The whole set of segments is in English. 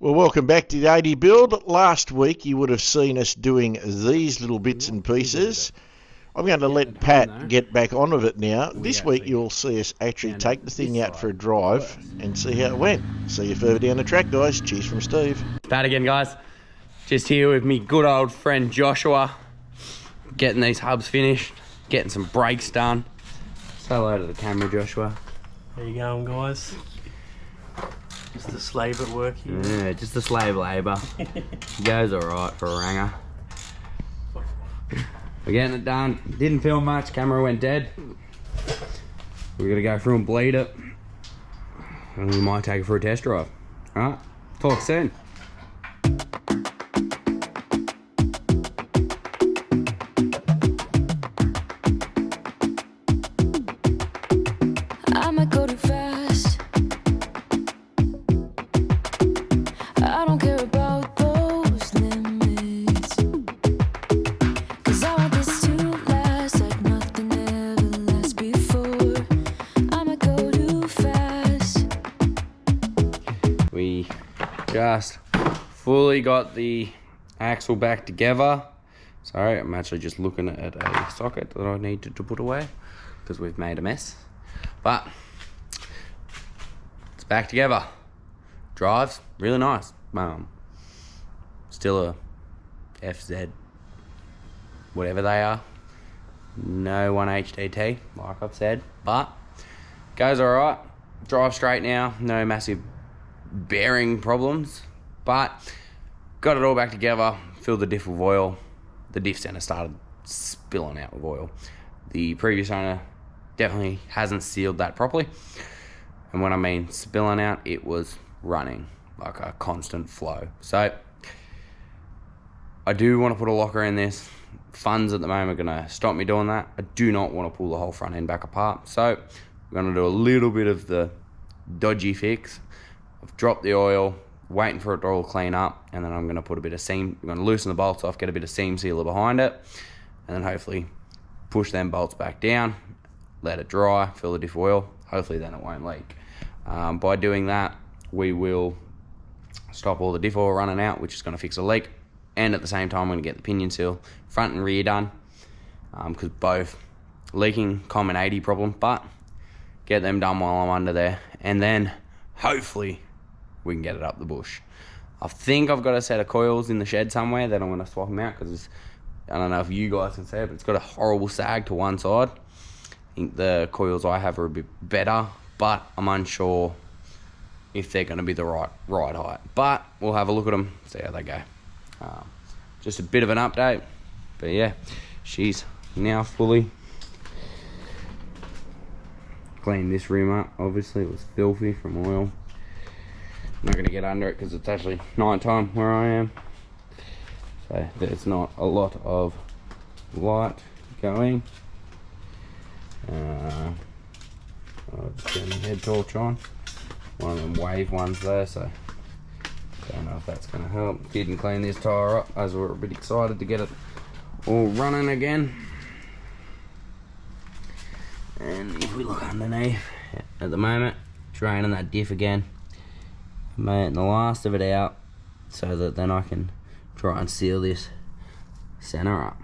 Well, welcome back to the 80 Build. Last week you would have seen us doing these little bits and pieces. I'm going to let Pat get back on with it now. This week you'll see us actually take the thing out for a drive and see how it went. See you further down the track, guys. Cheers from Steve. Pat again, guys. Just here with me good old friend Joshua. Getting these hubs finished, getting some brakes done. Say hello to the camera, Joshua. How you going, guys? Just a slave at work here. Yeah, just a slave labour. Goes alright for a ranger. We're getting it done. Didn't film much, camera went dead. We're gonna go through and bleed it. And we might take it for a test drive. Alright, talk soon. We just fully got the axle back together. Sorry, I'm actually just looking at a socket that I need to put away because we've made a mess. But it's back together. Drives really nice. Still a FZ, whatever they are. No 1HDT, like I've said, but goes all right. Drive straight now. No massive bearing problems, but got it all back together. Filled the diff with oil. The diff center started spilling out with oil. The previous owner definitely hasn't sealed that properly, and when I mean spilling out, it was running like a constant flow. So I do want to put a locker in this. Funds at the moment are going to stop me doing that. I do not want to pull the whole front end back apart, so we're going to do a little bit of the dodgy fix. I've dropped the oil, waiting for it to all clean up, and then I'm going to put a bit of seam. I'm going to loosen the bolts off, get a bit of seam sealer behind it, and then hopefully push them bolts back down, let it dry, fill the diff oil. Hopefully then it won't leak. By doing that, we will stop all the diff oil running out, which is going to fix a leak, and at the same time I'm going to get the pinion seal front and rear done, because both leaking, common 80 problem, but get them done while I'm under there, and then hopefully we can get it up the bush. I think I've got a set of coils in the shed somewhere that I'm going to swap them out, because I don't know if you guys can see it, but it's got a horrible sag to one side. I think the coils I have are a bit better, but I'm unsure if they're going to be the right height. But we'll have a look at them, see how they go. Just a bit of an update, but yeah, she's now fully cleaned this rim up. Obviously it was filthy from oil. I'm not going to get under it because it's actually night time where I am, so there's not a lot of light going. I'll just turn the head torch on. One of them wave ones there, so don't know if that's going to help. Didn't clean this tyre up as we were a bit excited to get it all running again. And if we look underneath, at the moment, draining that diff again, making the last of it out so that then I can try and seal this center up.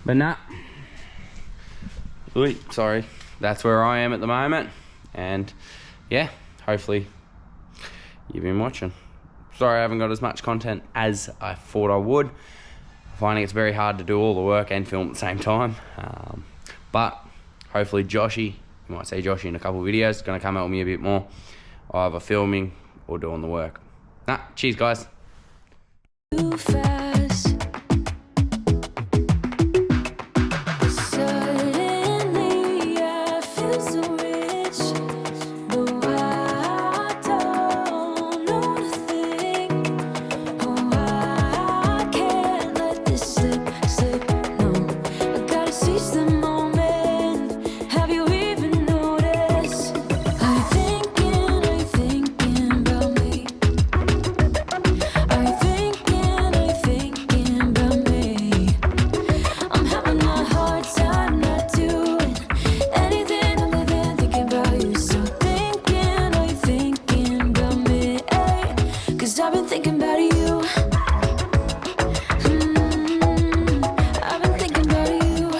But nah, sorry, that's where I am at the moment, and yeah, hopefully you've been watching. Sorry I haven't got as much content as I thought I would. I'm finding it's very hard to do all the work and film at the same time, but hopefully Joshy, you might see Joshy in a couple of videos, is going to come out with me a bit more, either filming or doing the work. Cheers guys. Are you thinking 'cause I've been thinking about you. I've been thinking about you.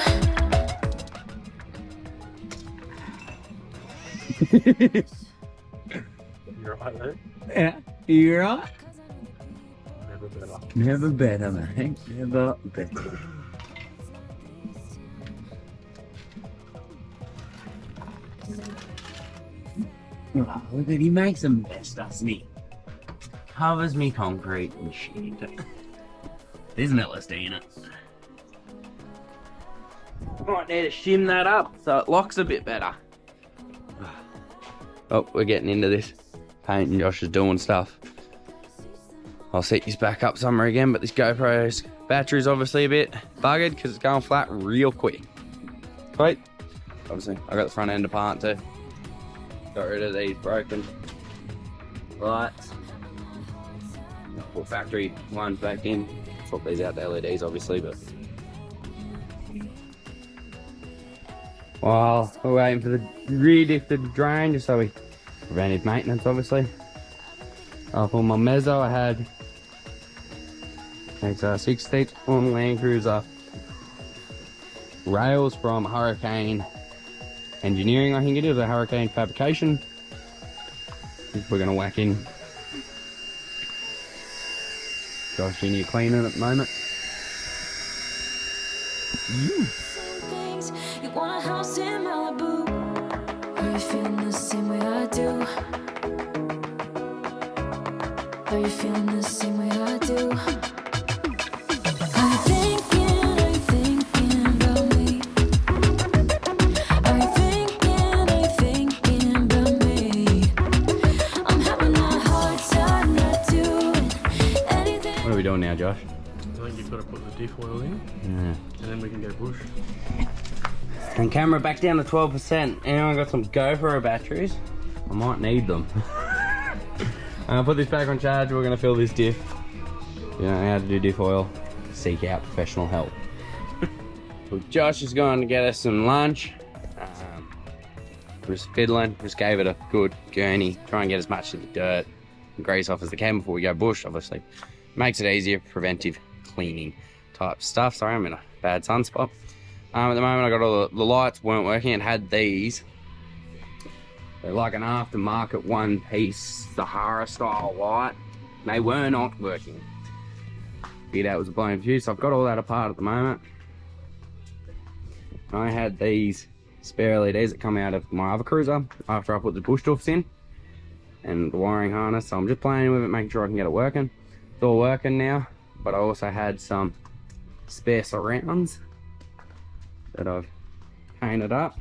You're right there. Yeah, you're right. Never better. Never better, mate. Never better. Oh, look at he makes a mess, doesn't he? Covers me concrete and shit. There's an LSD in it. Might need to shim that up so it locks a bit better. Oh, we're getting into this. Paint and Josh is doing stuff. I'll set this back up somewhere again, but this GoPro's battery's obviously a bit buggered because it's going flat real quick. Sweet. Obviously, I got the front end apart too. Got rid of these broken lights. Put factory ones back in. Swap these out to LEDs obviously, but while we're waiting for the rear diff to drain, just so we preventive maintenance obviously. Up on my mezzo I had it's a 6-stage-on Land Cruiser rails from Hurricane Engineering, I think it is, a Hurricane Fabrication. We're gonna whack in. Josh in here cleaning at the moment. Things, you want a house in Malibu. Are you feeling the same way I do? Are you feeling the same way I do? Are you thinking about me? Are you thinking about me? I'm having a hard time not doing anything. What are we doing now, Josh? I think you've got to put the diff oil in, Yeah. and then we can go bush. And camera back down to 12%. Anyone got some GoPro batteries? I might need them. I'll put this back on charge. We're gonna fill this diff. You don't know how to do diff oil? Seek out professional help. Well, Josh is going to get us some lunch. Just fiddling. Just gave it a good gurney. Try and get as much of the dirt and grease off as we can before we go bush. Obviously, makes it easier. Preventive cleaning type stuff. Sorry, I'm in a bad sunspot. At the moment, I got all the lights weren't working and had these. They're like an aftermarket one-piece Sahara style light. They were not working. Figured out it was a blown fuse, so I've got all that apart at the moment. I had these spare LEDs that come out of my other cruiser after I put the bush doofs in and the wiring harness, so I'm just playing with it, making sure I can get it working. It's all working now, but I also had some spare surrounds that I've painted up.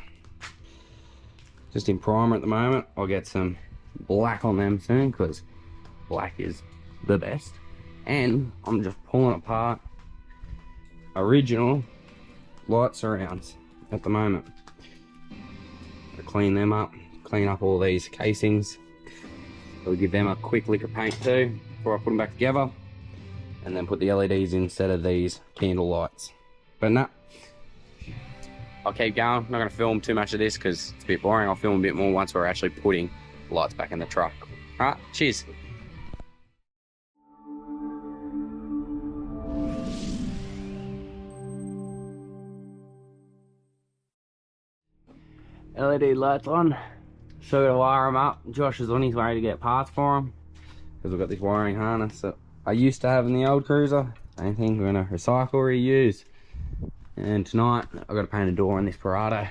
Just in primer at the moment. I'll get some black on them soon because black is the best. And I'm just pulling apart original light surrounds at the moment. To clean them up, clean up all these casings. I'll give them a quick lick of paint too before I put them back together. And then put the LEDs instead of these candle lights. But no. I'll keep going. I'm not going to film too much of this because it's a bit boring. I'll film a bit more once we're actually putting the lights back in the truck. Alright, cheers. LED lights on. So we're going to wire them up. Josh is on his way to get parts for them because we've got this wiring harness that I used to have in the old cruiser. Same thing, we're going to recycle, reuse. And tonight, I've got to paint a door on this Parado.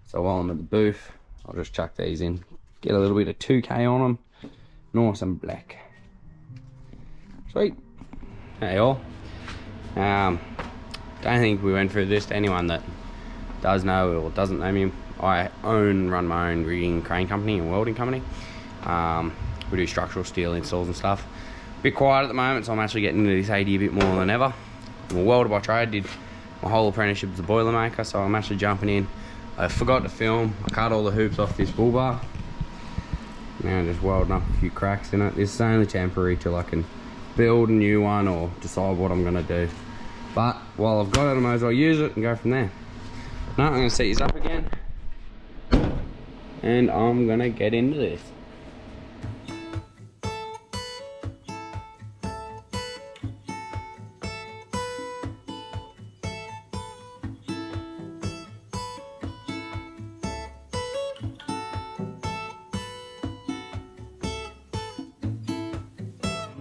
So while I'm at the booth, I'll just chuck these in. Get a little bit of 2K on them. Nice and black. Sweet. Hey all. Don't think we went through this to anyone that does know or doesn't know me. I run my own rigging crane company and welding company. We do structural steel installs and stuff. A bit quiet at the moment, so I'm actually getting into this AD a bit more than ever. I'm a welder by trade, did my whole apprenticeship as a boilermaker, so I'm actually jumping in. I forgot to film. I cut all the hoops off this bull bar. Now I'm just welding up a few cracks in it. This is only temporary till I can build a new one or decide what I'm gonna do. But while I've got it, I might as well use it and go from there. Now I'm gonna set these up again. And I'm gonna get into this.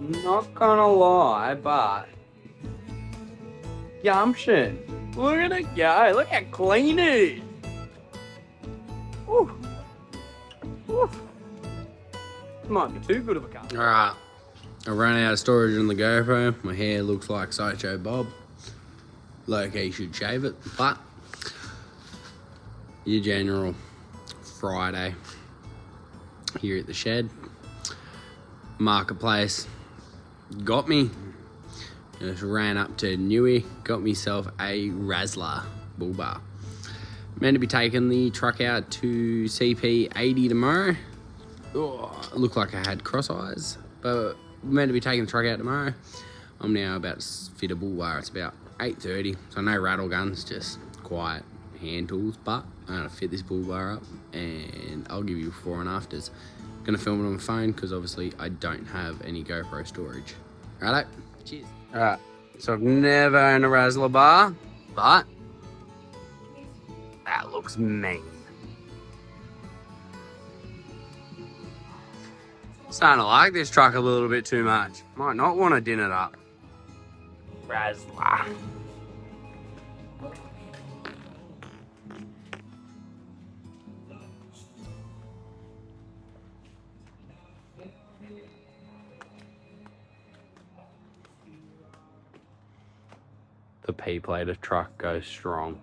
Not gonna lie, but gumption. Look at it go. Look how clean it is. Woo. Woo. Might be too good of a cut. Alright. I ran out of storage on the GoPro. My hair looks like Sideshow Bob. Low-key should shave it, but your general Friday here at the shed. Marketplace got me. Just ran up to Newey, got myself a Razzler bull bar. Meant to be taking the truck out to CP80 tomorrow. Oh, it looked like I had cross eyes, but meant to be taking the truck out tomorrow. I'm now about to fit a bull bar. It's about 8:30, so no rattle guns, just quiet hand tools. But I'm gonna fit this bull bar up, and I'll give you before and afters. Gonna film it on my phone because obviously I don't have any GoPro storage. Righto, cheers. Alright, so I've never owned a Razzler bar, but that looks mean. Starting to like this truck a little bit too much. Might not want to din it up. Razzler. The P-plate of truck goes strong.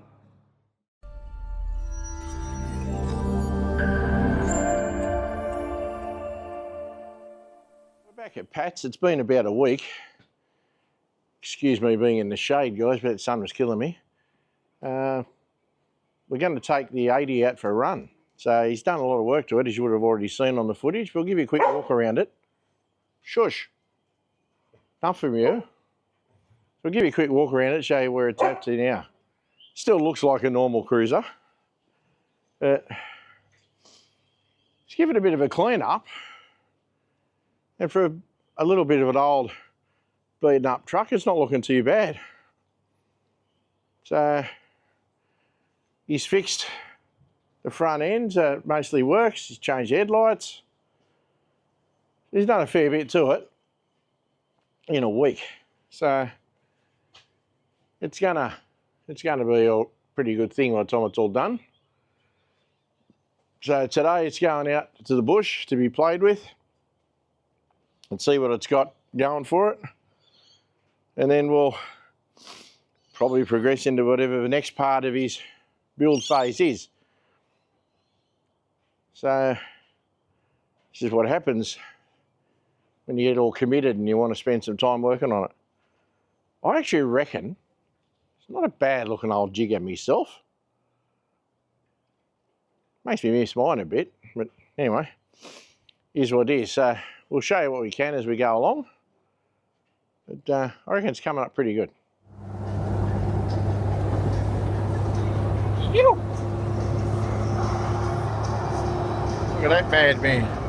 We're back at Pat's. It's been about a week. Excuse me being in the shade, guys, but the sun was killing me. We're going to take the 80 out for a run. So he's done a lot of work to it, as you would have already seen on the footage. We'll give you a quick walk around it. Shush. Enough from you. We'll give you a quick walk around it, show you where it's at to now. Still looks like a normal cruiser. But let's give it a bit of a clean up. And for a little bit of an old beaten up truck, it's not looking too bad. So he's fixed the front ends, it mostly works. He's changed the headlights. He's done a fair bit to it in a week. So it's gonna be a pretty good thing by the time it's all done. So today it's going out to the bush to be played with and see what it's got going for it. And then we'll probably progress into whatever the next part of his build phase is. So this is what happens when you get all committed and you want to spend some time working on it. I actually reckon it's not a bad looking old jigger myself. Makes me miss mine a bit, but anyway, here's what it is. So we'll show you what we can as we go along. But I reckon it's coming up pretty good. Look at that bad man.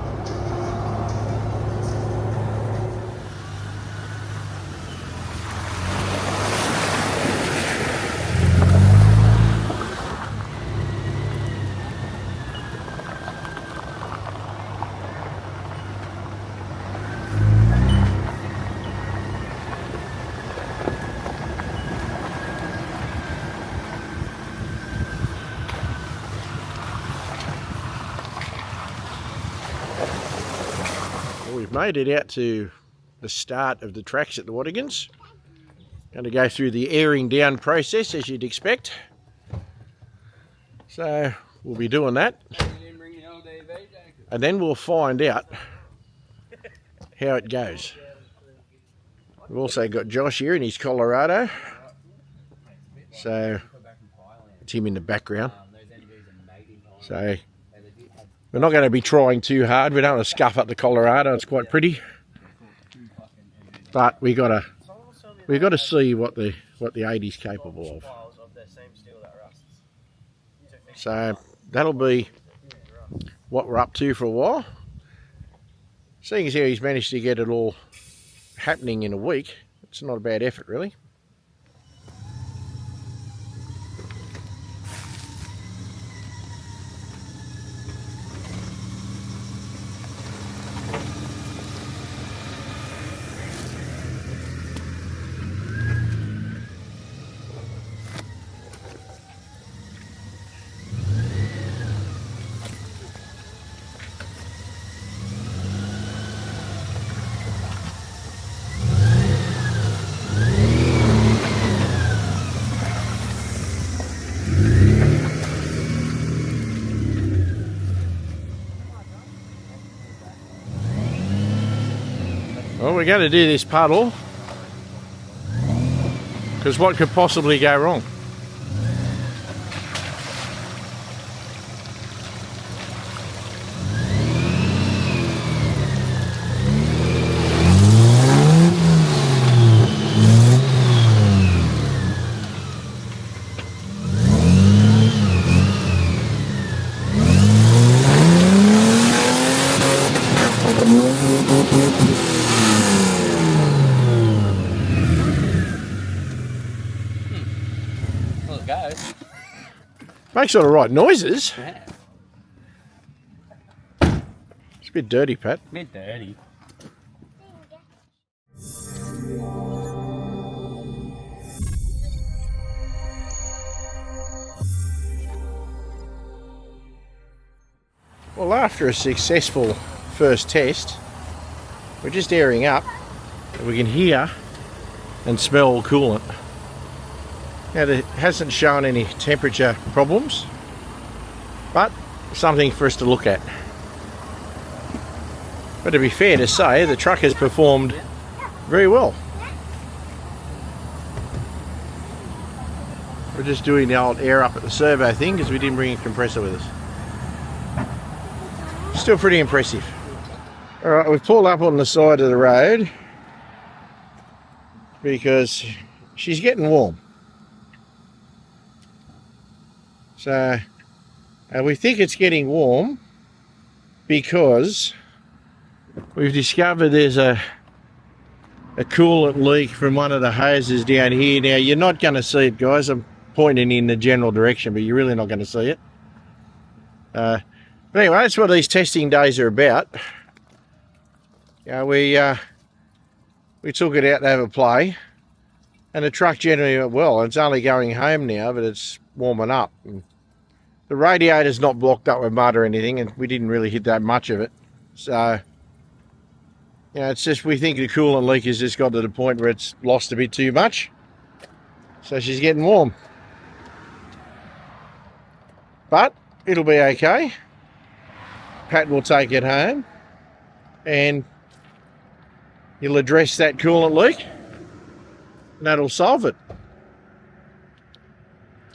We've made it out to the start of the tracks at the Wattigans. Going to go through the airing down process as you'd expect. So we'll be doing that. And then we'll find out how it goes. We've also got Josh here in his Colorado. So it's him in the background. So we're not going to be trying too hard. We don't want to scuff up the Colorado. It's quite pretty, but we got to see what the 80's capable of. So that'll be what we're up to for a while. Seeing as how he's managed to get it all happening in a week, it's not a bad effort, really. Well, we're going to do this puddle, because what could possibly go wrong? Well, it goes. Makes all the right noises. Yeah. It's a bit dirty, Pat. A bit dirty. Well, after a successful first test, we're just airing up, and we can hear and smell coolant. Now, it hasn't shown any temperature problems, but something for us to look at. But to be fair to say, the truck has performed very well. We're just doing the old air up at the servo thing because we didn't bring a compressor with us. Still pretty impressive. Alright, we've pulled up on the side of the road because she's getting warm. So we think it's getting warm because we've discovered there's a coolant leak from one of the hoses down here. Now, you're not going to see it, guys. I'm pointing in the general direction, but you're really not going to see it. But anyway, that's what these testing days are about. We took it out to have a play, and the truck generally went well. It's only going home now, but it's warming up. And the radiator's not blocked up with mud or anything, and we didn't really hit that much of it. So, it's just, we think the coolant leak has just got to the point where it's lost a bit too much. So she's getting warm. But it'll be okay. Pat will take it home, and you'll address that coolant leak, and that'll solve it.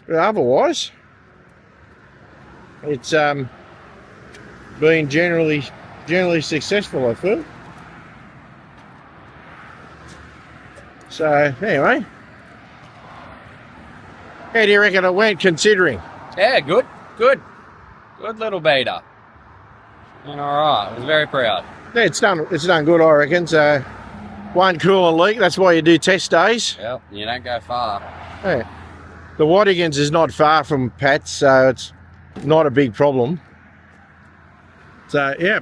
But otherwise, it's been generally successful, I feel. So anyway, how do you reckon it went, considering? Yeah, good little beta. And alright, I was very proud. Yeah, it's done good, I reckon. So one coolant leak, that's why you do test days. Yep, you don't go far. Yeah. The Wattigans is not far from Pat's, so it's not a big problem. So yeah,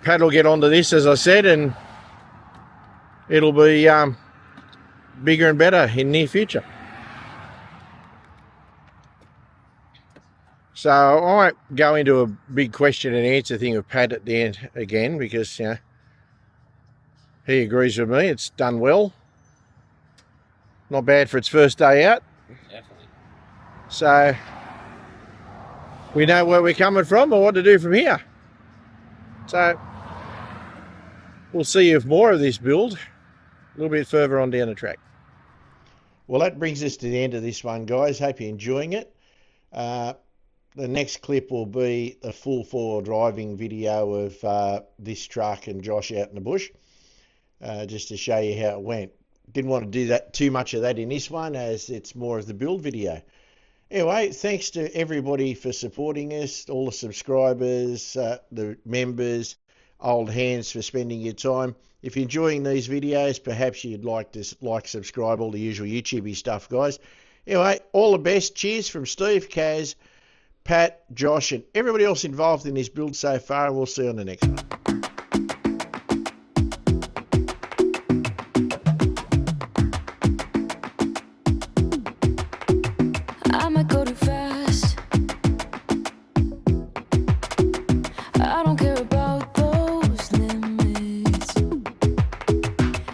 Pat will get onto this, as I said, and it'll be bigger and better in the near future. So I won't go into a big question and answer thing with Pat at the end again, because he agrees with me. It's done well. Not bad for its first day out. Definitely. So we know where we're coming from and what to do from here. So we'll see if more of this build a little bit further on down the track. Well, that brings us to the end of this one, guys. Hope you're enjoying it. The next clip will be a full four-wheel driving video of this truck and Josh out in the bush, just to show you how it went. Didn't want to do that too much of that in this one, as it's more of the build video. Anyway, thanks to everybody for supporting us, all the subscribers, the members, old hands for spending your time. If you're enjoying these videos, perhaps you'd like to subscribe, all the usual YouTubey stuff, guys. Anyway, all the best. Cheers from Steve, Kaz, Pat, Josh, and everybody else involved in this build so far, and we'll see you on the next one. I might go too fast. I don't care about those limits,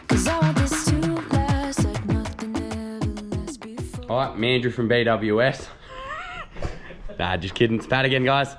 'cause I want this to last like nothing ever lasts before. Alright, Mandrew from BWS. Nah, just kidding. It's Pat again, guys.